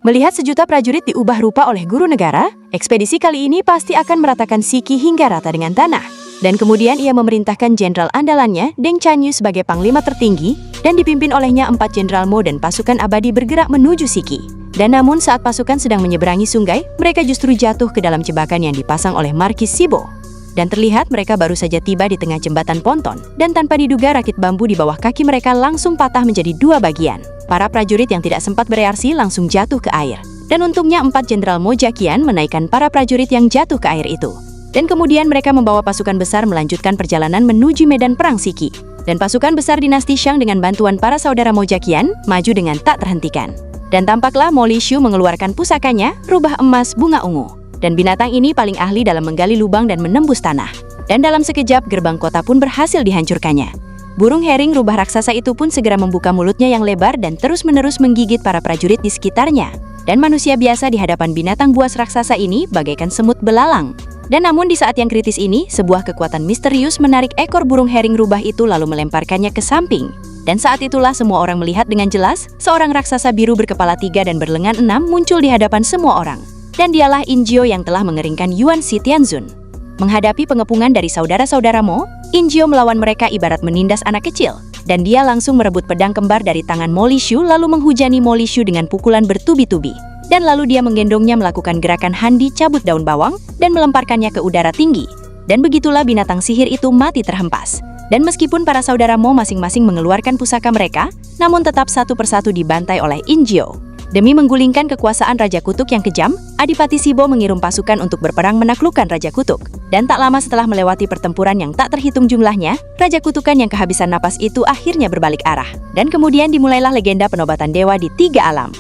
Melihat sejuta prajurit diubah rupa oleh guru negara, ekspedisi kali ini pasti akan meratakan Siki hingga rata dengan tanah. Dan kemudian ia memerintahkan jenderal andalannya, Deng Chanyu sebagai panglima tertinggi, dan dipimpin olehnya 4 jenderal Mo dan pasukan abadi bergerak menuju Siki. Dan namun saat pasukan sedang menyeberangi sungai, mereka justru jatuh ke dalam jebakan yang dipasang oleh Markis Sibo. Dan terlihat mereka baru saja tiba di tengah jembatan ponton, dan tanpa diduga rakit bambu di bawah kaki mereka langsung patah menjadi 2 bagian. Para prajurit yang tidak sempat bereaksi langsung jatuh ke air. Dan untungnya 4 jenderal Mo Jakian menaikkan para prajurit yang jatuh ke air itu. Dan kemudian mereka membawa pasukan besar melanjutkan perjalanan menuju medan perang Siki. Dan pasukan besar dinasti Shang dengan bantuan para saudara Mo Jakian maju dengan tak terhentikan. Dan tampaklah Mo Lishu mengeluarkan pusakanya, rubah emas bunga ungu. Dan binatang ini paling ahli dalam menggali lubang dan menembus tanah. Dan dalam sekejap gerbang kota pun berhasil dihancurkannya. Burung hering rubah raksasa itu pun segera membuka mulutnya yang lebar dan terus-menerus menggigit para prajurit di sekitarnya. Dan manusia biasa di hadapan binatang buas raksasa ini bagaikan semut belalang. Dan namun di saat yang kritis ini, sebuah kekuatan misterius menarik ekor burung hering rubah itu lalu melemparkannya ke samping. Dan saat itulah semua orang melihat dengan jelas, seorang raksasa biru berkepala 3 dan berlengan 6 muncul di hadapan semua orang. Dan dialah Injio yang telah mengeringkan Yuan Shi Tianzun. Menghadapi pengepungan dari saudara-saudara Mo, Injio melawan mereka ibarat menindas anak kecil. Dan dia langsung merebut pedang kembar dari tangan Mo Lishu lalu menghujani Mo Lishu dengan pukulan bertubi-tubi. Dan lalu dia menggendongnya melakukan gerakan handi cabut daun bawang dan melemparkannya ke udara tinggi. Dan begitulah binatang sihir itu mati terhempas. Dan meskipun para saudara Mo masing-masing mengeluarkan pusaka mereka, namun tetap satu persatu dibantai oleh Injio. Demi menggulingkan kekuasaan Raja Kutuk yang kejam, Adipati Sibo mengirim pasukan untuk berperang menaklukkan Raja Kutuk. Dan tak lama setelah melewati pertempuran yang tak terhitung jumlahnya, Raja Kutukan yang kehabisan napas itu akhirnya berbalik arah. Dan kemudian dimulailah legenda penobatan dewa di 3 alam.